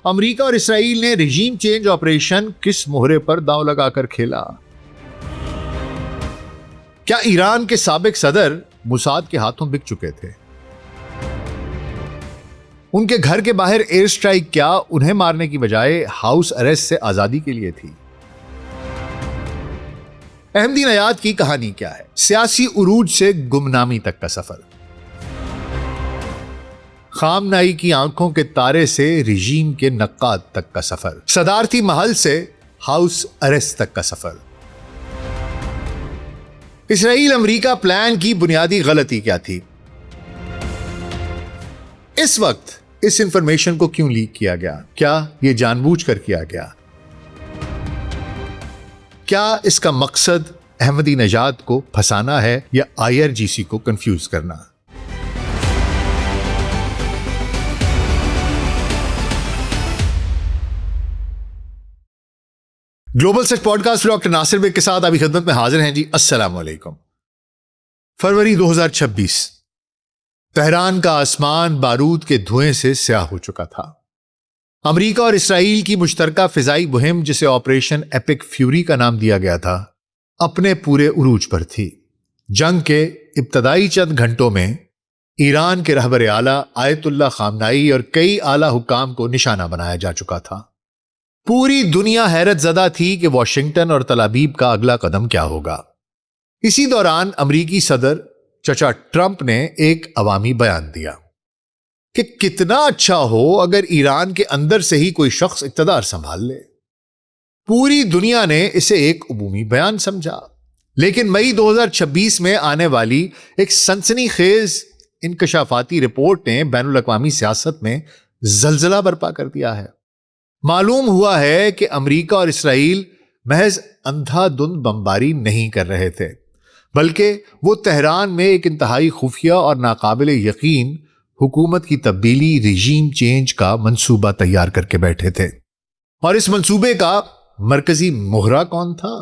امریکہ اور اسرائیل نے regime change operation کس مہرے پر داؤ لگا کر کھیلا؟ کیا ایران کے سابق صدر موساد کے ہاتھوں بک چکے تھے؟ ان کے گھر کے باہر ایئر سٹرائک کیا انہیں مارنے کی بجائے ہاؤس اریسٹ سے آزادی کے لیے تھی؟ احمدی نژاد کی کہانی کیا ہے؟ سیاسی عروج سے گمنامی تک کا سفر، خامنائی کی آنکھوں کے تارے سے رجیم کے نقاد تک کا سفر، صدارتی محل سے ہاؤس اریسٹ تک کا سفر۔ اسرائیل امریکہ پلان کی بنیادی غلطی کیا تھی؟ اس وقت اس انفارمیشن کو کیوں لیک کیا گیا؟ کیا یہ جان بوجھ کر کیا گیا؟ کیا اس کا مقصد احمدی نژاد کو پھنسانا ہے یا IRGC کو کنفیوز کرنا؟ گلوبل سچ پوڈ کاسٹ ڈاکٹر ناصر بیگ کے ساتھ ابھی خدمت میں حاضر ہیں جی۔ السلام علیکم۔ فروری 2026، تہران کا آسمان بارود کے دھوئیں سے سیاہ ہو چکا تھا۔ امریکہ اور اسرائیل کی مشترکہ فضائی مہم، جسے آپریشن ایپک فیوری کا نام دیا گیا تھا، اپنے پورے عروج پر تھی۔ جنگ کے ابتدائی چند گھنٹوں میں ایران کے رہبر اعلیٰ آیت اللہ خامنائی اور کئی اعلیٰ حکام کو نشانہ بنایا جا چکا تھا۔ پوری دنیا حیرت زدہ تھی کہ واشنگٹن اور تل ابیب کا اگلا قدم کیا ہوگا۔ اسی دوران امریکی صدر چچا ٹرمپ نے ایک عوامی بیان دیا کہ کتنا اچھا ہو اگر ایران کے اندر سے ہی کوئی شخص اقتدار سنبھال لے۔ پوری دنیا نے اسے ایک عمومی بیان سمجھا، لیکن مئی 2026 میں آنے والی ایک سنسنی خیز انکشافاتی رپورٹ نے بین الاقوامی سیاست میں زلزلہ برپا کر دیا ہے۔ معلوم ہوا ہے کہ امریکہ اور اسرائیل محض اندھا دھند بمباری نہیں کر رہے تھے، بلکہ وہ تہران میں ایک انتہائی خفیہ اور ناقابل یقین حکومت کی تبدیلی، رجیم چینج کا منصوبہ تیار کر کے بیٹھے تھے۔ اور اس منصوبے کا مرکزی مہرہ کون تھا؟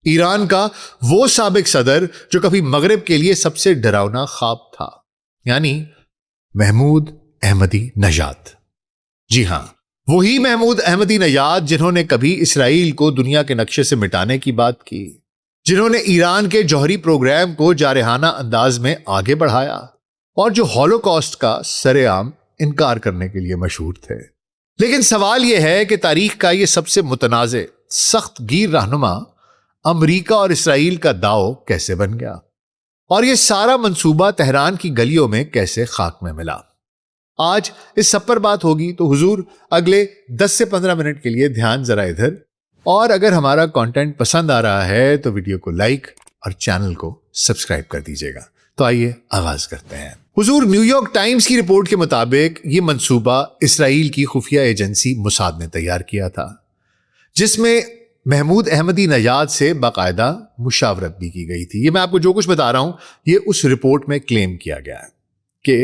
ایران کا وہ سابق صدر جو کبھی مغرب کے لیے سب سے ڈراؤنا خواب تھا، یعنی محمود احمدی نژاد۔ جی ہاں، وہی محمود احمدی نژاد جنہوں نے کبھی اسرائیل کو دنیا کے نقشے سے مٹانے کی بات کی، جنہوں نے ایران کے جوہری پروگرام کو جارحانہ انداز میں آگے بڑھایا، اور جو ہولوکاسٹ کا سر عام انکار کرنے کے لیے مشہور تھے۔ لیکن سوال یہ ہے کہ تاریخ کا یہ سب سے متنازع، سخت گیر رہنما امریکہ اور اسرائیل کا داؤ کیسے بن گیا، اور یہ سارا منصوبہ تہران کی گلیوں میں کیسے خاک میں ملا؟ آج اس سب پر بات ہوگی، تو حضور اگلے 10 سے 15 منٹ کے لیے دھیان ذرا ادھر، اور اگر ہمارا کانٹینٹ پسند آ رہا ہے تو ویڈیو کو لائک اور چینل کو سبسکرائب کر دیجیے گا۔ تو آئیے آغاز کرتے ہیں۔ حضور، نیو یارک ٹائمز کی رپورٹ کے مطابق یہ منصوبہ اسرائیل کی خفیہ ایجنسی موساد نے تیار کیا تھا، جس میں محمود احمدی نژاد سے باقاعدہ مشاورت بھی کی گئی تھی۔ یہ میں آپ کو جو کچھ بتا رہا ہوں یہ اس رپورٹ میں کلیم کیا گیا ہے کہ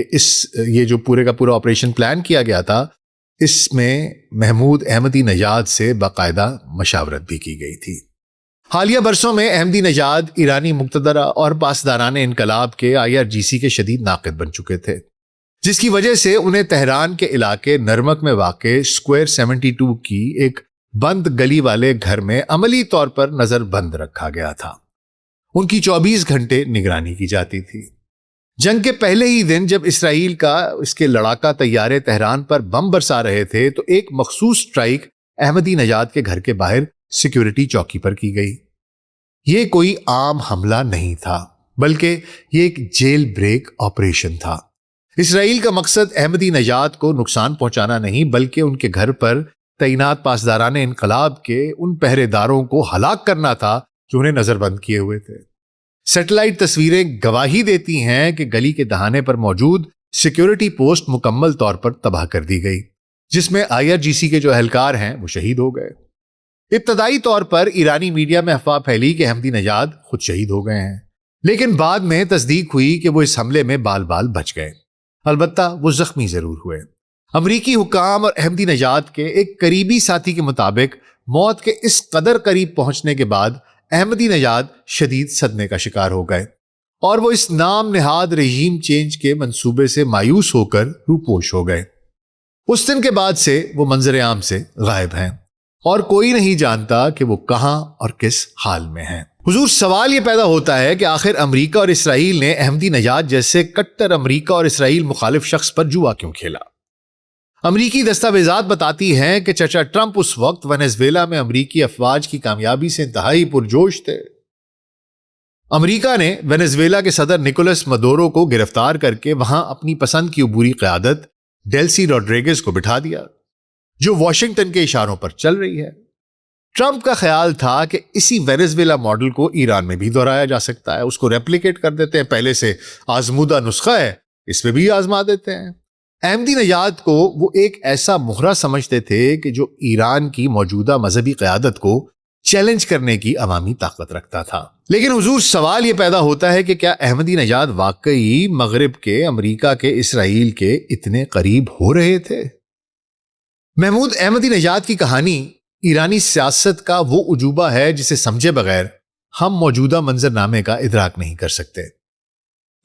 یہ جو پورے کا پورا آپریشن پلان کیا گیا تھا، اس میں محمود احمدی نژاد سے باقاعدہ مشاورت بھی کی گئی تھی۔ حالیہ برسوں میں احمدی نژاد ایرانی مقتدرہ اور پاسداران انقلاب کے IRGC کے شدید ناقد بن چکے تھے، جس کی وجہ سے انہیں تہران کے علاقے نرمک میں واقع اسکوائر 72 کی ایک بند گلی والے گھر میں عملی طور پر نظر بند رکھا گیا تھا۔ ان کی 24 گھنٹے نگرانی کی جاتی تھی۔ جنگ کے پہلے ہی دن جب اسرائیل کا اس کے لڑاکا طیارے تہران پر بم برسا رہے تھے، تو ایک مخصوص سٹرائک احمدی نژاد کے گھر کے باہر سیکیورٹی چوکی پر کی گئی۔ یہ کوئی عام حملہ نہیں تھا، بلکہ یہ ایک جیل بریک آپریشن تھا۔ اسرائیل کا مقصد احمدی نژاد کو نقصان پہنچانا نہیں، بلکہ ان کے گھر پر تعینات پاسداران انقلاب کے ان پہرے داروں کو ہلاک کرنا تھا جو انہیں نظر بند کیے ہوئے تھے۔ سیٹلائٹ تصویریں گواہی دیتی ہیں کہ گلی کے دہانے پر موجود سیکیورٹی پوسٹ مکمل طور پر تباہ کر دی گئی، جس میں IRGC کے جو اہلکار ہیں وہ شہید ہو گئے۔ ابتدائی طور پر ایرانی میڈیا میں افواہ پھیلی کہ احمدی نژاد خود شہید ہو گئے ہیں، لیکن بعد میں تصدیق ہوئی کہ وہ اس حملے میں بال بال بچ گئے، البتہ وہ زخمی ضرور ہوئے۔ امریکی حکام اور احمدی نژاد کے ایک قریبی ساتھی کے مطابق موت کے اس قدر قریب پہنچنے کے بعد احمدی نژاد شدید صدمے کا شکار ہو گئے، اور وہ اس نام نہاد رجیم چینج کے منصوبے سے مایوس ہو کر روپوش ہو گئے۔ اس دن کے بعد سے وہ منظر عام سے غائب ہیں اور کوئی نہیں جانتا کہ وہ کہاں اور کس حال میں ہیں۔ حضور، سوال یہ پیدا ہوتا ہے کہ آخر امریکہ اور اسرائیل نے احمدی نژاد جیسے کٹر امریکہ اور اسرائیل مخالف شخص پر جوا کیوں کھیلا؟ امریکی دستاویزات بتاتی ہیں کہ چچا ٹرمپ اس وقت ونیزویلا میں امریکی افواج کی کامیابی سے انتہائی پرجوش تھے۔ امریکہ نے ونیزویلا کے صدر نکولس مدورو کو گرفتار کر کے وہاں اپنی پسند کی عبوری قیادت ڈیلسی روڈریگز کو بٹھا دیا، جو واشنگٹن کے اشاروں پر چل رہی ہے۔ ٹرمپ کا خیال تھا کہ اسی وینیزویلا ماڈل کو ایران میں بھی دہرایا جا سکتا ہے، اس کو ریپلیکیٹ کر دیتے ہیں، پہلے سے آزمودہ نسخہ ہے، اس پہ بھی آزما دیتے ہیں۔ احمدی نژاد کو وہ ایک ایسا مہرہ سمجھتے تھے کہ جو ایران کی موجودہ مذہبی قیادت کو چیلنج کرنے کی عوامی طاقت رکھتا تھا۔ لیکن حضور، سوال یہ پیدا ہوتا ہے کہ کیا احمدی نژاد واقعی مغرب کے، امریکہ کے، اسرائیل کے اتنے قریب ہو رہے تھے؟ محمود احمدی نژاد کی کہانی ایرانی سیاست کا وہ عجوبہ ہے جسے سمجھے بغیر ہم موجودہ منظرنامے کا ادراک نہیں کر سکتے۔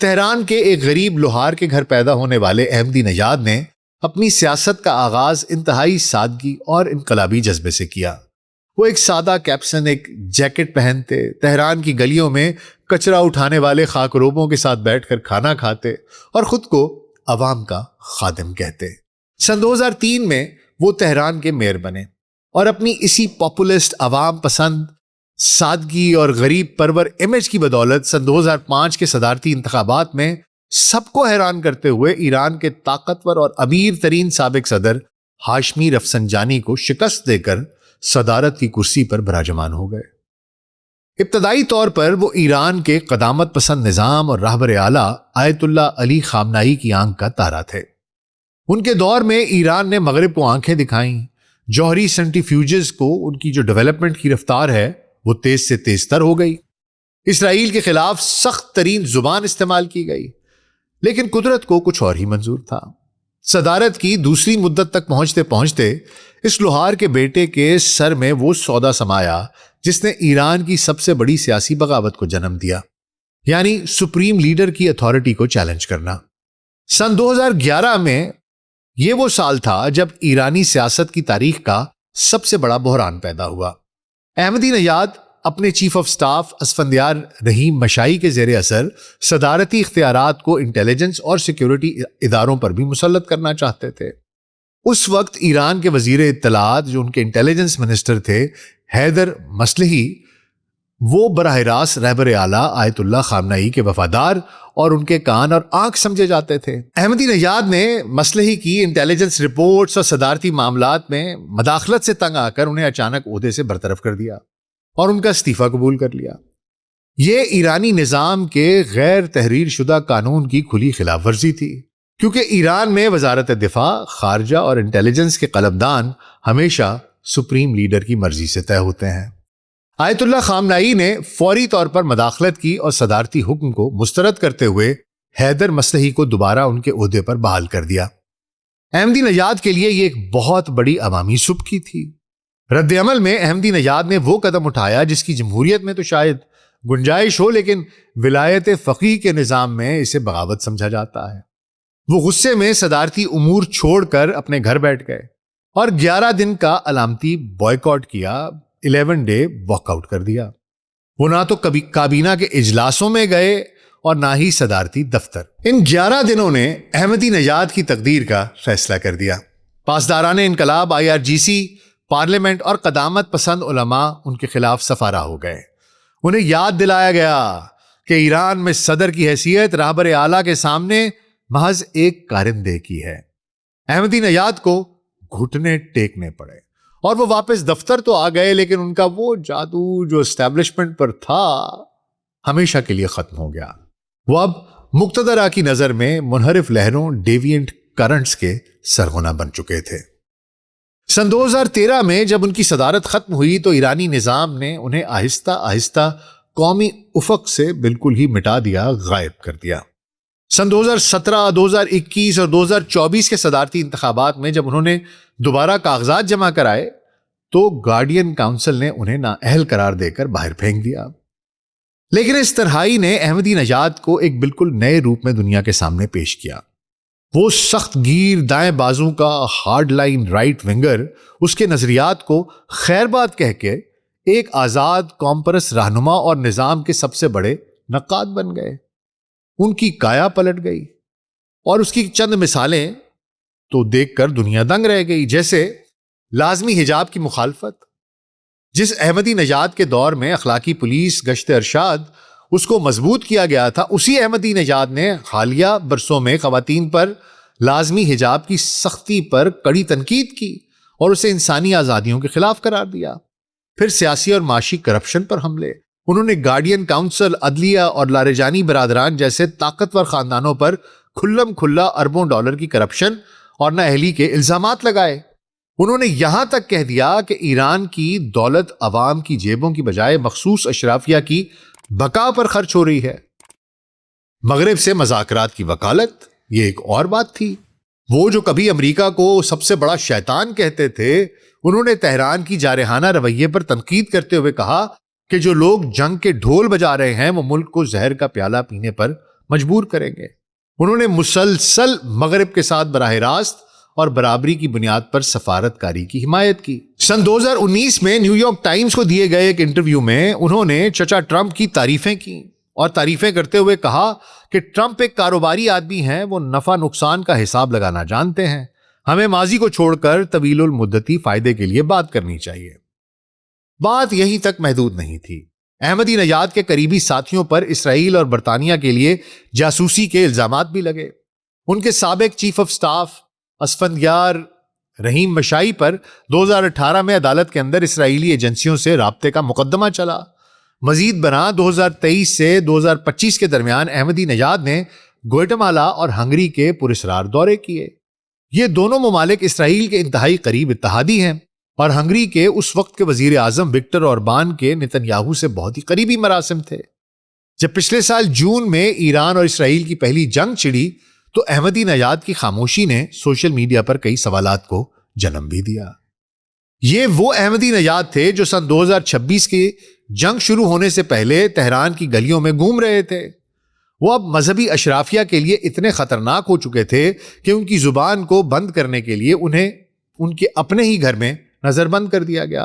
تہران کے ایک غریب لوہار کے گھر پیدا ہونے والے احمدی نژاد نے اپنی سیاست کا آغاز انتہائی سادگی اور انقلابی جذبے سے کیا۔ وہ ایک سادہ کیپسن، ایک جیکٹ پہنتے، تہران کی گلیوں میں کچرا اٹھانے والے خاکروبوں کے ساتھ بیٹھ کر کھانا کھاتے اور خود کو عوام کا خادم کہتے۔ سن 2003 میں وہ تہران کے میئر بنے اور اپنی اسی پاپولسٹ، عوام پسند، سادگی اور غریب پرور امیج کی بدولت سن 2005 کے صدارتی انتخابات میں سب کو حیران کرتے ہوئے ایران کے طاقتور اور امیر ترین سابق صدر ہاشمی رفسنجانی کو شکست دے کر صدارت کی کرسی پر براجمان ہو گئے۔ ابتدائی طور پر وہ ایران کے قدامت پسند نظام اور راہبر اعلیٰ آیت اللہ علی خامنائی کی آنکھ کا تارا تھے۔ ان کے دور میں ایران نے مغرب کو آنکھیں دکھائیں، جوہری سینٹریفیوجز کو ان کی جو ڈیولپمنٹ کی رفتار ہے وہ تیز سے تیز تر ہو گئی، اسرائیل کے خلاف سخت ترین زبان استعمال کی گئی، لیکن قدرت کو کچھ اور ہی منظور تھا۔ صدارت کی دوسری مدت تک پہنچتے پہنچتے اس لوہار کے بیٹے کے سر میں وہ سودا سمایا جس نے ایران کی سب سے بڑی سیاسی بغاوت کو جنم دیا، یعنی سپریم لیڈر کی اتھارٹی کو چیلنج کرنا۔ سن 2011 میں یہ وہ سال تھا جب ایرانی سیاست کی تاریخ کا سب سے بڑا بحران پیدا ہوا۔ احمدی نژاد اپنے چیف آف سٹاف اسفندیار رحیم مشائی کے زیر اثر صدارتی اختیارات کو انٹیلیجنس اور سیکیورٹی اداروں پر بھی مسلط کرنا چاہتے تھے۔ اس وقت ایران کے وزیر اطلاعات، جو ان کے انٹیلیجنس منسٹر تھے، حیدر مصلحی، وہ براہ راست رہبر اعلیٰ آیت اللہ خامنائی کے وفادار اور ان کے کان اور آنکھ سمجھے جاتے تھے۔ احمدی نژاد نے مصلحی کی انٹیلیجنس رپورٹس اور صدارتی معاملات میں مداخلت سے تنگ آ کر انہیں اچانک عہدے سے برطرف کر دیا اور ان کا استعفیٰ قبول کر لیا۔ یہ ایرانی نظام کے غیر تحریر شدہ قانون کی کھلی خلاف ورزی تھی، کیونکہ ایران میں وزارت دفاع، خارجہ اور انٹیلیجنس کے قلمدان ہمیشہ سپریم لیڈر کی مرضی سے طے ہوتے ہیں۔ آیت اللہ خامنائی نے فوری طور پر مداخلت کی اور صدارتی حکم کو مسترد کرتے ہوئے حیدر مصلحی کو دوبارہ ان کے عہدے پر بحال کر دیا۔ احمدی نژاد کے لیے یہ ایک بہت بڑی عوامی سبکی تھی۔ رد عمل میں احمدی نژاد نے وہ قدم اٹھایا جس کی جمہوریت میں تو شاید گنجائش ہو، لیکن ولایت فقیہ کے نظام میں اسے بغاوت سمجھا جاتا ہے۔ وہ غصے میں صدارتی امور چھوڑ کر اپنے گھر بیٹھ گئے اور 11 دن کا علامتی بوائیکاٹ کیا، 11 ڈے واک آؤٹ کر دیا۔ وہ نہ تو کبھی کابینہ کے اجلاسوں میں گئے اور نہ ہی صدارتی دفتر۔ ان 11 دنوں نے احمدی نژاد کی تقدیر کا فیصلہ کر دیا۔ پاسداران انقلاب، IRGC، پارلیمنٹ اور قدامت پسند علماء ان کے خلاف سفارہ ہو گئے۔ انہیں یاد دلایا گیا کہ ایران میں صدر کی حیثیت رہبر اعلیٰ کے سامنے محض ایک کارندے کی ہے۔ احمدی نژاد کو گھٹنے ٹیکنے پڑے اور وہ واپس دفتر تو آ گئے، لیکن ان کا وہ جادو جو اسٹیبلشمنٹ پر تھا ہمیشہ کے لیے ختم ہو گیا۔ وہ اب مقتدرہ کی نظر میں منحرف لہروں، ڈیوینٹ کرنٹس کے سرغنہ بن چکے تھے۔ سن 2013 میں جب ان کی صدارت ختم ہوئی تو ایرانی نظام نے انہیں آہستہ آہستہ قومی افق سے بالکل ہی مٹا دیا، غائب کر دیا۔ سن 2017، 2021 اور 2024 کے صدارتی انتخابات میں جب انہوں نے دوبارہ کاغذات جمع کرائے تو گارڈین کاؤنسل نے انہیں نااہل قرار دے کر باہر پھینک دیا۔ لیکن اس تنہائی نے احمدی نژاد کو ایک بالکل نئے روپ میں دنیا کے سامنے پیش کیا۔ وہ سخت گیر دائیں بازو کا ہارڈ لائن رائٹ ونگر اس کے نظریات کو خیر بات کہہ کے ایک آزاد قوم رہنما اور نظام کے سب سے بڑے نقاد بن گئے۔ ان کی کایا پلٹ گئی اور اس کی چند مثالیں تو دیکھ کر دنیا دنگ رہ گئی، جیسے لازمی حجاب کی مخالفت۔ جس احمدی نژاد کے دور میں اخلاقی پولیس گشت ارشاد اس کو مضبوط کیا گیا تھا، اسی احمدی نژاد نے حالیہ برسوں میں خواتین پر لازمی حجاب کی سختی پر کڑی تنقید کی اور اسے انسانی آزادیوں کے خلاف قرار دیا۔ پھر سیاسی اور معاشی کرپشن پر حملے۔ انہوں نے گارڈین کاؤنسل، عدلیہ اور لارجانی برادران جیسے طاقتور خاندانوں پر کھلم کھلا اربوں ڈالر کی کرپشن اور نااہلی کے الزامات لگائے۔ انہوں نے یہاں تک کہہ دیا کہ ایران کی دولت عوام کی جیبوں کی بجائے مخصوص اشرافیہ کی بقا پر خرچ ہو رہی ہے۔ مغرب سے مذاکرات کی وکالت، یہ ایک اور بات تھی۔ وہ جو کبھی امریکہ کو سب سے بڑا شیطان کہتے تھے، انہوں نے تہران کی جارحانہ رویے پر تنقید کرتے ہوئے کہا کہ جو لوگ جنگ کے ڈھول بجا رہے ہیں وہ ملک کو زہر کا پیالہ پینے پر مجبور کریں گے۔ انہوں نے مسلسل مغرب کے ساتھ براہ راست اور برابری کی بنیاد پر سفارت کاری کی حمایت کی۔ سن 2019 میں نیو یارک ٹائمز کو دیے گئے ایک انٹرویو میں انہوں نے چچا ٹرمپ کی تعریفیں کی اور تعریفیں کرتے ہوئے کہا کہ ٹرمپ ایک کاروباری آدمی ہیں، وہ نفع نقصان کا حساب لگانا جانتے ہیں، ہمیں ماضی کو چھوڑ کر طویل المدتی فائدے کے لیے بات کرنی چاہیے۔ بات یہیں تک محدود نہیں تھی۔ احمدی نژاد کے قریبی ساتھیوں پر اسرائیل اور برطانیہ کے لیے جاسوسی کے الزامات بھی لگے۔ ان کے سابق چیف آف سٹاف اسفندیار رحیم مشائی پر 2018 میں عدالت کے اندر اسرائیلی ایجنسیوں سے رابطے کا مقدمہ چلا۔ مزید برآں 2023 سے 2025 کے درمیان احمدی نژاد نے گوئٹمالا اور ہنگری کے پراسرار دورے کیے۔ یہ دونوں ممالک اسرائیل کے انتہائی قریب اتحادی ہیں اور ہنگری کے اس وقت کے وزیر اعظم وکٹر اوربان کے نتنیاہو سے بہت ہی قریبی مراسم تھے۔ جب پچھلے سال جون میں ایران اور اسرائیل کی پہلی جنگ چھڑی تو احمدی نژاد کی خاموشی نے سوشل میڈیا پر کئی سوالات کو جنم بھی دیا۔ یہ وہ احمدی نژاد تھے جو سن 2026 کی جنگ شروع ہونے سے پہلے تہران کی گلیوں میں گھوم رہے تھے۔ وہ اب مذہبی اشرافیہ کے لیے اتنے خطرناک ہو چکے تھے کہ ان کی زبان کو بند کرنے کے لیے انہیں ان کے اپنے ہی گھر میں نظر بند کر دیا گیا۔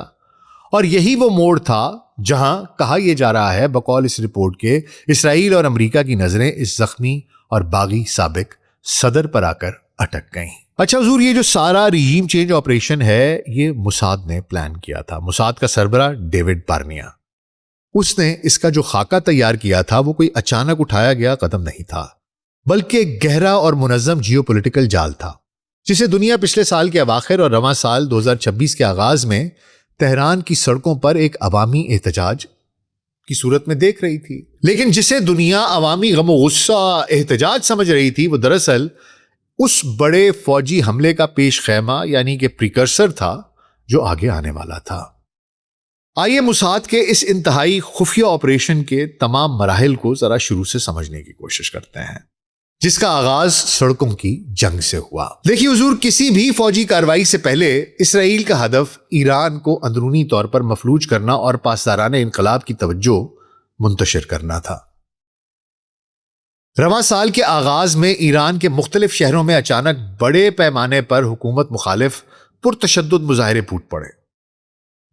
اور یہی وہ موڑ تھا جہاں کہا یہ جا رہا ہے بقول اس رپورٹ کے اسرائیل اور امریکہ کی نظریں اس زخمی اور باغی سابق صدر پر آ کر اٹک گئیں۔ اچھا حضور، یہ جو سارا ریجیم چینج آپریشن ہے یہ موساد نے پلان کیا تھا۔ موساد کا سربراہ ڈیوڈ بارنیا، اس نے اس کا جو خاکہ تیار کیا تھا وہ کوئی اچانک اٹھایا گیا قدم نہیں تھا، بلکہ ایک گہرا اور منظم جیو پولیٹیکل جال تھا جسے دنیا پچھلے سال کے اواخر اور رواں سال 2026 کے آغاز میں تہران کی سڑکوں پر ایک عوامی احتجاج کی صورت میں دیکھ رہی تھی۔ لیکن جسے دنیا عوامی غم و غصہ احتجاج سمجھ رہی تھی وہ دراصل اس بڑے فوجی حملے کا پیش خیمہ یعنی کہ پریکرسر تھا جو آگے آنے والا تھا۔ آئیے موساد کے اس انتہائی خفیہ آپریشن کے تمام مراحل کو ذرا شروع سے سمجھنے کی کوشش کرتے ہیں، جس کا آغاز سڑکوں کی جنگ سے ہوا۔ دیکھیے حضور، کسی بھی فوجی کارروائی سے پہلے اسرائیل کا ہدف ایران کو اندرونی طور پر مفلوج کرنا اور پاسداران انقلاب کی توجہ منتشر کرنا تھا۔ رواں سال کے آغاز میں ایران کے مختلف شہروں میں اچانک بڑے پیمانے پر حکومت مخالف پرتشدد مظاہرے پھوٹ پڑے۔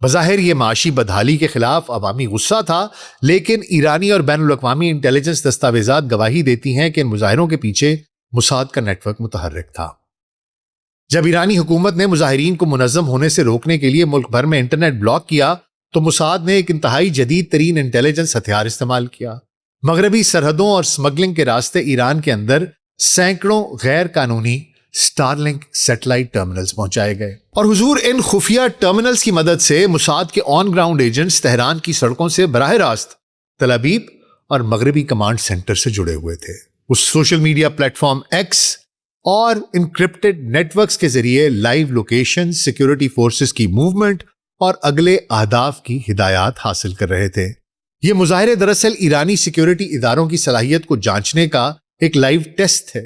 بظاہر یہ معاشی بدحالی کے خلاف عوامی غصہ تھا، لیکن ایرانی اور بین الاقوامی انٹیلیجنس دستاویزات گواہی دیتی ہیں کہ ان مظاہروں کے پیچھے موساد کا نیٹ ورک متحرک تھا۔ جب ایرانی حکومت نے مظاہرین کو منظم ہونے سے روکنے کے لیے ملک بھر میں انٹرنیٹ بلاک کیا تو موساد نے ایک انتہائی جدید ترین انٹیلیجنس ہتھیار استعمال کیا۔ مغربی سرحدوں اور سمگلنگ کے راستے ایران کے اندر سینکڑوں غیر قانونی سٹار لنک سیٹلائٹ ٹرمینلز پہنچائے گئے، اور حضور ان خفیہ ٹرمینلز کی مدد سے موساد کے آن گراؤنڈ ایجنٹس تہران کی سڑکوں سے براہ راست تل ابیب اور مغربی کمانڈ سینٹر سے جڑے ہوئے تھے۔ اس social media platform X اور انکرپٹڈ نیٹ ورکس کے ذریعے لائیو لوکیشن، سیکیورٹی فورسز کی موومنٹ اور اگلے اہداف کی ہدایات حاصل کر رہے تھے۔ یہ مظاہرے دراصل ایرانی سیکیورٹی اداروں کی صلاحیت کو جانچنے کا ایک لائیو ٹیسٹ تھے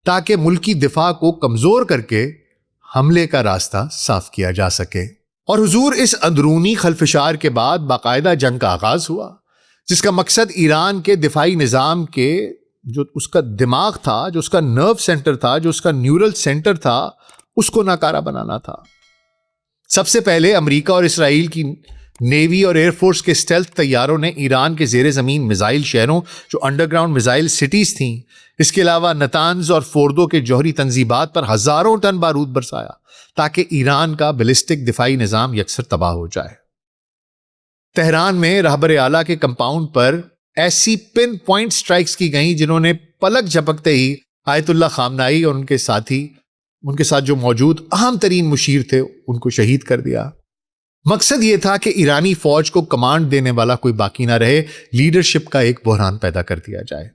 تاکہ ملکی دفاع کو کمزور کر کے حملے کا راستہ صاف کیا جا سکے۔ اور حضور، اس اندرونی خلفشار کے بعد باقاعدہ جنگ کا آغاز ہوا، جس کا مقصد ایران کے دفاعی نظام کے جو اس کا دماغ تھا، جو اس کا نرو سینٹر تھا، جو اس کا نیورل سینٹر تھا، اس کو ناکارہ بنانا تھا۔ سب سے پہلے امریکہ اور اسرائیل کی نیوی اور ایئر فورس کے اسٹیلتھ طیاروں نے ایران کے زیر زمین میزائل شہروں جو انڈر گراؤنڈ میزائل سٹیز تھیں، اس کے علاوہ نتانز اور فوردو کے جوہری تنصیبات پر ہزاروں ٹن بارود برسایا تاکہ ایران کا بیلسٹک دفاعی نظام یکسر تباہ ہو جائے۔ تہران میں رہبر اعلیٰ کے کمپاؤنڈ پر ایسی پن پوائنٹ سٹرائکس کی گئیں جنہوں نے پلک جھپکتے ہی آیت اللہ خامنائی اور ان کے ساتھ جو موجود اہم ترین مشیر تھے ان کو شہید کر دیا۔ مقصد یہ تھا کہ ایرانی فوج کو کمانڈ دینے والا کوئی باقی نہ رہے، لیڈرشپ کا ایک بحران پیدا کر دیا جائے۔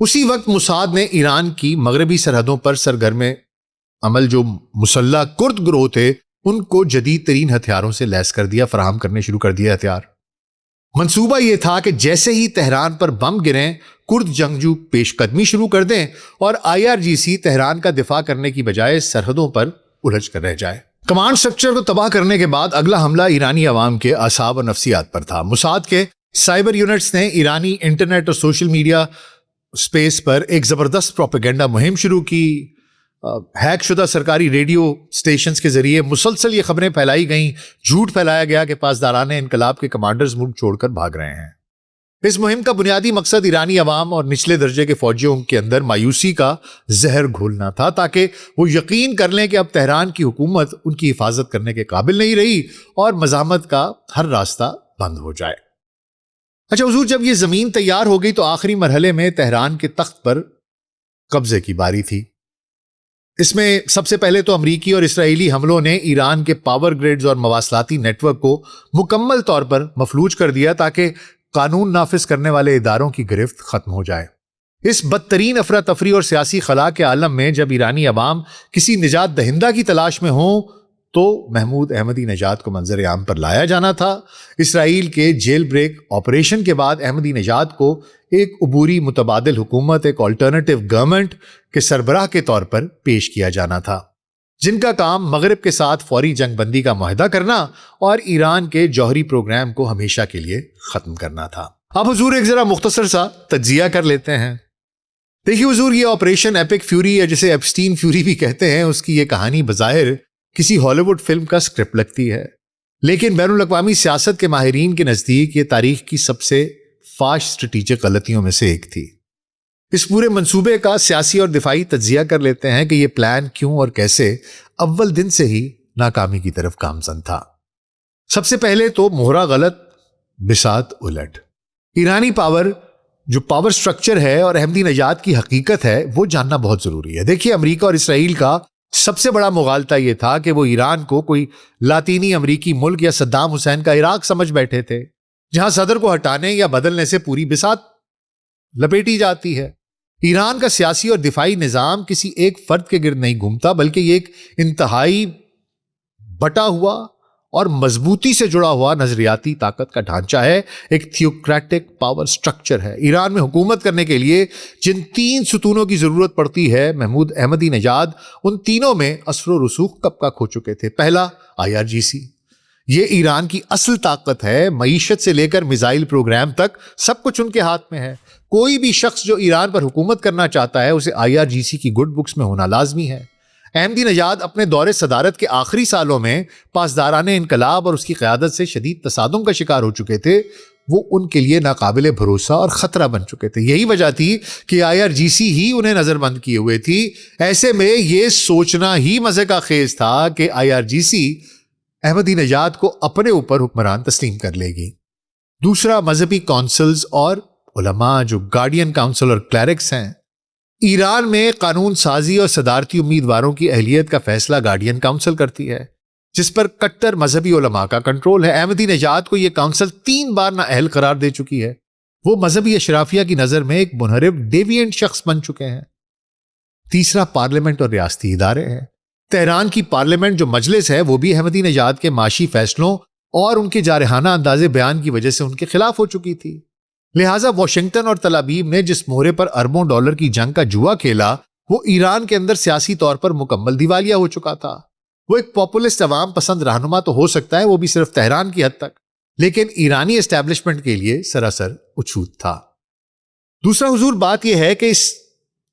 اسی وقت موساد نے ایران کی مغربی سرحدوں پر سرگرم عمل جو مسلح کرد گروہ تھے ان کو جدید ترین ہتھیاروں سے لیس کر دیا، فراہم کرنے شروع کر دیا ہتھیار۔ منصوبہ یہ تھا کہ جیسے ہی تہران پر بم گریں کرد جنگجو پیش قدمی شروع کر دیں اور IRGC تہران کا دفاع کرنے کی بجائے سرحدوں پر الجھ کر رہ جائے۔ کمانڈ سٹرکچر کو تباہ کرنے کے بعد اگلا حملہ ایرانی عوام کے اعصاب اور نفسیات پر تھا۔ موساد کے سائبر یونٹس نے ایرانی انٹرنیٹ اور سوشل میڈیا اسپیس پر ایک زبردست پروپیگنڈا مہم شروع کی۔ ہیک شدہ سرکاری ریڈیو سٹیشنز کے ذریعے مسلسل یہ خبریں پھیلائی گئیں، جھوٹ پھیلایا گیا کہ پاسداران انقلاب کے کمانڈرز ملک چھوڑ کر بھاگ رہے ہیں۔ اس مہم کا بنیادی مقصد ایرانی عوام اور نچلے درجے کے فوجیوں کے اندر مایوسی کا زہر گھولنا تھا تاکہ وہ یقین کر لیں کہ اب تہران کی حکومت ان کی حفاظت کرنے کے قابل نہیں رہی اور مزاحمت کا ہر راستہ بند ہو جائے۔ اچھا حضور، جب یہ زمین تیار ہو گئی تو آخری مرحلے میں تہران کے تخت پر قبضے کی باری تھی۔ اس میں سب سے پہلے تو امریکی اور اسرائیلی حملوں نے ایران کے پاور گریڈز اور مواصلاتی نیٹ ورک کو مکمل طور پر مفلوج کر دیا تاکہ قانون نافذ کرنے والے اداروں کی گرفت ختم ہو جائے۔ اس بدترین افراتفری اور سیاسی خلا کے عالم میں جب ایرانی عوام کسی نجات دہندہ کی تلاش میں ہوں تو محمود احمدی نژاد کو منظر عام پر لایا جانا تھا۔ اسرائیل کے جیل بریک آپریشن کے بعد احمدی نژاد کو ایک عبوری متبادل حکومت، ایک آلٹرنیٹو گورنمنٹ کے سربراہ کے طور پر پیش کیا جانا تھا، جن کا کام مغرب کے ساتھ فوری جنگ بندی کا معاہدہ کرنا اور ایران کے جوہری پروگرام کو ہمیشہ کے لیے ختم کرنا تھا۔ اب حضور ایک ذرا مختصر سا تجزیہ کر لیتے ہیں۔ دیکھیے حضور، یہ آپریشن ایپک فیوری یا جسے ایپسٹین فیوری بھی کہتے ہیں، اس کی یہ کہانی بظاہر کسی ہالی ووڈ فلم کا سکرپٹ لگتی ہے، لیکن بین الاقوامی سیاست کے ماہرین کے نزدیک یہ تاریخ کی سب سے فاش اسٹریٹجک غلطیوں میں سے ایک تھی۔ اس پورے منصوبے کا سیاسی اور دفاعی تجزیہ کر لیتے ہیں کہ یہ پلان کیوں اور کیسے اول دن سے ہی ناکامی کی طرف گامزن تھا۔ سب سے پہلے تو مہرہ غلط بساط الٹ۔ ایرانی جو پاور سٹرکچر ہے اور احمدی نژاد کی حقیقت ہے وہ جاننا بہت ضروری ہے۔ دیکھیے، امریکہ اور اسرائیل کا سب سے بڑا مغالطہ یہ تھا کہ وہ ایران کو کوئی لاطینی امریکی ملک یا صدام حسین کا عراق سمجھ بیٹھے تھے، جہاں صدر کو ہٹانے یا بدلنے سے پوری بساط لپیٹی جاتی ہے۔ ایران کا سیاسی اور دفاعی نظام کسی ایک فرد کے گرد نہیں گھومتا، بلکہ یہ ایک انتہائی بٹا ہوا اور مضبوطی سے جڑا ہوا نظریاتی طاقت کا ڈھانچہ ہے، ایک تھیوکریٹک پاور سٹرکچر ہے۔ ایران میں حکومت کرنے کے لیے جن 3 ستونوں کی ضرورت پڑتی ہے، محمود احمدی نژاد ان تینوں میں اثر و رسوخ کب کا کھو چکے تھے۔ پہلا، IRGC، یہ ایران کی اصل طاقت ہے، معیشت سے لے کر میزائل پروگرام تک سب کچھ ان کے ہاتھ میں ہے۔ کوئی بھی شخص جو ایران پر حکومت کرنا چاہتا ہے اسے IRGC کی گڈ بکس میں ہونا لازمی ہے۔ احمدی نژاد اپنے دور صدارت کے آخری سالوں میں پاسداران انقلاب اور اس کی قیادت سے شدید تصادم کا شکار ہو چکے تھے، وہ ان کے لیے ناقابل بھروسہ اور خطرہ بن چکے تھے۔ یہی وجہ تھی کہ IRGC ہی انہیں نظر بند کیے ہوئے تھی۔ ایسے میں یہ سوچنا ہی مزے کا خیز تھا کہ IRGC احمدی نژاد کو اپنے اوپر حکمران تسلیم کر لے گی۔ دوسرا، مذہبی کونسلز اور علماء جو گارڈین کاؤنسل اور کلیرکس ہیں۔ ایران میں قانون سازی اور صدارتی امیدواروں کی اہلیت کا فیصلہ گارڈین کاؤنسل کرتی ہے، جس پر کٹر مذہبی علماء کا کنٹرول ہے۔ احمدی نژاد کو یہ کاؤنسل 3 بار نااہل قرار دے چکی ہے۔ وہ مذہبی اشرافیہ کی نظر میں ایک منحرف ڈیوینٹ شخص بن چکے ہیں۔ تیسرا، پارلیمنٹ اور ریاستی ادارے ہیں۔ تہران کی پارلیمنٹ جو مجلس ہے وہ بھی احمدی نژاد کے معاشی فیصلوں اور ان کے جارحانہ انداز بیان کی وجہ سے ان کے خلاف ہو چکی تھی۔ لہٰذا واشنگٹن اور تل ابیب نے جس مہرے پر اربوں ڈالر کی جنگ کا جوا کھیلا وہ ایران کے اندر سیاسی طور پر مکمل دیوالیہ ہو چکا تھا۔ وہ ایک پاپولسٹ عوام پسند رہنما تو ہو سکتا ہے، وہ بھی صرف تہران کی حد تک، لیکن ایرانی اسٹیبلشمنٹ کے لیے سراسر اچھوت تھا۔ دوسرا حضور بات یہ ہے کہ اس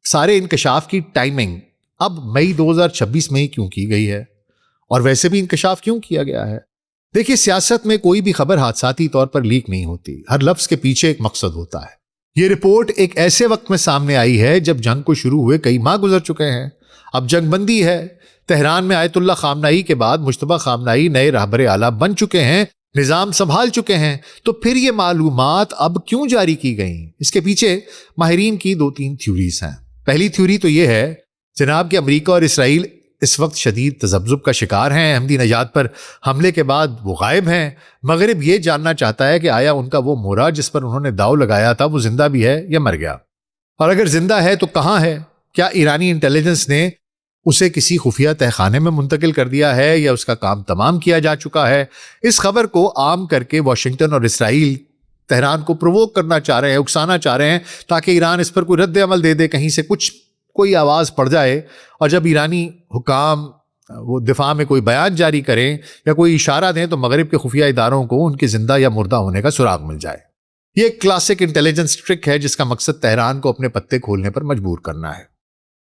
سارے انکشاف کی ٹائمنگ اب مئی 2026 میں ہی کیوں کی گئی ہے، اور ویسے بھی انکشاف کیوں کیا گیا ہے؟ دیکھیے، سیاست میں کوئی بھی خبر حادثاتی طور پر لیک نہیں ہوتی، ہر لفظ کے پیچھے ایک مقصد ہوتا ہے۔ یہ رپورٹ ایک ایسے وقت میں سامنے آئی ہے جب جنگ کو شروع ہوئے کئی ماہ گزر چکے ہیں، اب جنگ بندی ہے، تہران میں آیت اللہ خامنہئی کے بعد مجتبیٰ خامنہئی نئے رہبر اعلیٰ بن چکے ہیں، نظام سنبھال چکے ہیں، تو پھر یہ معلومات اب کیوں جاری کی گئیں؟ اس کے پیچھے ماہرین کی 2-3 تھیوریز ہیں۔ پہلی تھیوری تو یہ ہے جناب کہ امریکہ اور اسرائیل اس وقت شدید تذبذب کا شکار ہیں، احمدی نژاد پر حملے کے بعد وہ غائب ہیں۔ مغرب یہ جاننا چاہتا ہے کہ آیا ان کا وہ مورا جس پر انہوں نے داؤ لگایا تھا وہ زندہ بھی ہے یا مر گیا، اور اگر زندہ ہے تو کہاں ہے؟ کیا ایرانی انٹیلیجنس نے اسے کسی خفیہ تہخانے میں منتقل کر دیا ہے یا اس کا کام تمام کیا جا چکا ہے؟ اس خبر کو عام کر کے واشنگٹن اور اسرائیل تہران کو پرووک کرنا چاہ رہے ہیں، اکسانا چاہ رہے ہیں تاکہ ایران اس پر کوئی رد عمل دے دے، کہیں سے کوئی آواز پڑ جائے، اور جب ایرانی حکام وہ دفاع میں کوئی بیان جاری کریں یا کوئی اشارہ دیں تو مغرب کے خفیہ اداروں کو ان کے زندہ یا مردہ ہونے کا سراغ مل جائے۔ یہ ایک کلاسک انٹیلیجنس ٹرک ہے جس کا مقصد تہران کو اپنے پتے کھولنے پر مجبور کرنا ہے۔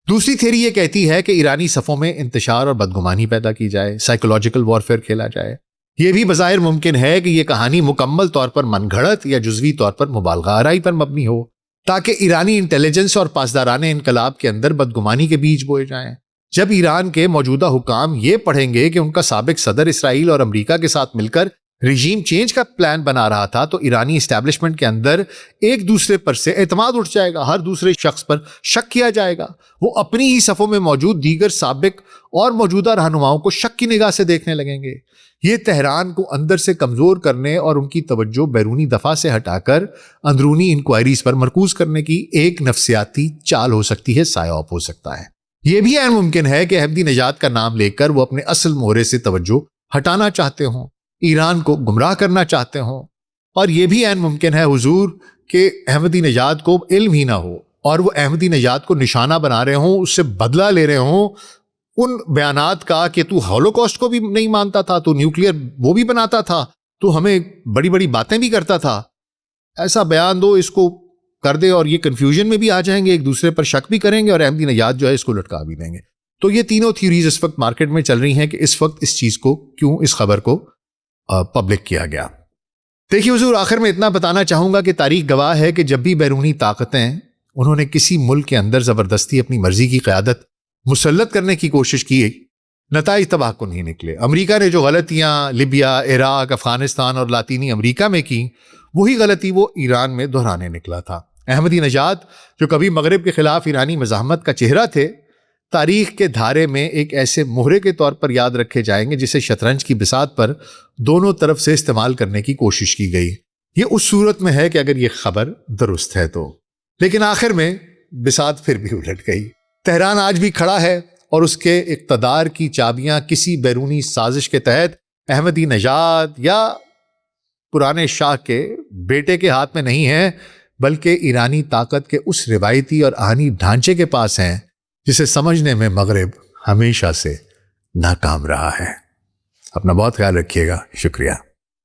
دوسری تھیوری یہ کہتی ہے کہ ایرانی صفوں میں انتشار اور بدگمانی پیدا کی جائے، سائیکولوجیکل وارفیئر کھیلا جائے۔ یہ بھی بظاہر ممکن ہے کہ یہ کہانی مکمل طور پر من گھڑت یا جزوی طور پر مبالغہ آرائی پر مبنی ہو، تاکہ ایرانی انٹیلیجنس اور پاسداران انقلاب کے اندر بدگمانی کے بیج بوئے جائیں۔ جب ایران کے موجودہ حکام یہ پڑھیں گے کہ ان کا سابق صدر اسرائیل اور امریکہ کے ساتھ مل کر رژیم چینج کا پلان بنا رہا تھا، تو ایرانی اسٹیبلشمنٹ کے اندر ایک دوسرے پر سے اعتماد اٹھ جائے گا، ہر دوسرے شخص پر شک کیا جائے گا، وہ اپنی ہی صفوں میں موجود دیگر سابق اور موجودہ رہنماؤں کو شک کی نگاہ سے دیکھنے لگیں گے۔ یہ تہران کو اندر سے کمزور کرنے اور ان کی توجہ بیرونی دفاع سے ہٹا کر اندرونی انکوائریز پر مرکوز کرنے کی ایک نفسیاتی چال ہو سکتی ہے، سائے آپ ہو سکتا ہے۔ یہ بھی عین ممکن ہے کہ احمدی نژاد کا نام لے کر وہ اپنے اصل مہرے سے توجہ ہٹانا چاہتے ہوں، ایران کو گمراہ کرنا چاہتے ہوں، اور یہ بھی عین ممکن ہے حضور کہ احمدی نژاد کو علم ہی نہ ہو اور وہ احمدی نژاد کو نشانہ بنا رہے ہوں، اس سے بدلہ لے رہے ہوں ان بیانات کا کہ تو ہولوکاسٹ کو بھی نہیں مانتا تھا، تو نیوکلیئر وہ بھی بناتا تھا، تو ہمیں بڑی بڑی باتیں بھی کرتا تھا، ایسا بیان دو، اس کو کر دے، اور یہ کنفیوژن میں بھی آ جائیں گے، ایک دوسرے پر شک بھی کریں گے اور احمدی نژاد جو ہے اس کو لٹکا بھی دیں گے۔ تو یہ تینوں تھیوریز اس وقت مارکیٹ میں چل رہی ہیں کہ اس وقت اس چیز کو کیوں، اس خبر کو پبلک کیا گیا۔ دیکھیے حضور، آخر میں اتنا بتانا چاہوں گا کہ تاریخ گواہ ہے کہ جب بھی بیرونی طاقتیں انہوں نے کسی ملک کے اندر زبردستی اپنی مرضی کی قیادت مسلط کرنے کی کوشش کی، نتائج تباہ کن ہی نکلے۔ امریکہ نے جو غلطیاں لیبیا، عراق، افغانستان اور لاطینی امریکہ میں کی، وہی غلطی وہ ایران میں دہرانے نکلا تھا۔ احمدی نژاد جو کبھی مغرب کے خلاف ایرانی مزاحمت کا چہرہ تھے، تاریخ کے دھارے میں ایک ایسے مہرے کے طور پر یاد رکھے جائیں گے جسے شطرنج کی بساط پر دونوں طرف سے استعمال کرنے کی کوشش کی گئی۔ یہ اس صورت میں ہے کہ اگر یہ خبر درست ہے تو، لیکن آخر میں بساط پھر بھی الٹ گئی۔ تہران آج بھی کھڑا ہے اور اس کے اقتدار کی چابیاں کسی بیرونی سازش کے تحت احمدی نژاد یا پرانے شاہ کے بیٹے کے ہاتھ میں نہیں ہیں، بلکہ ایرانی طاقت کے اس روایتی اور آہنی ڈھانچے کے پاس ہیں جسے سمجھنے میں مغرب ہمیشہ سے ناکام رہا ہے۔ اپنا بہت خیال رکھیے گا، شکریہ۔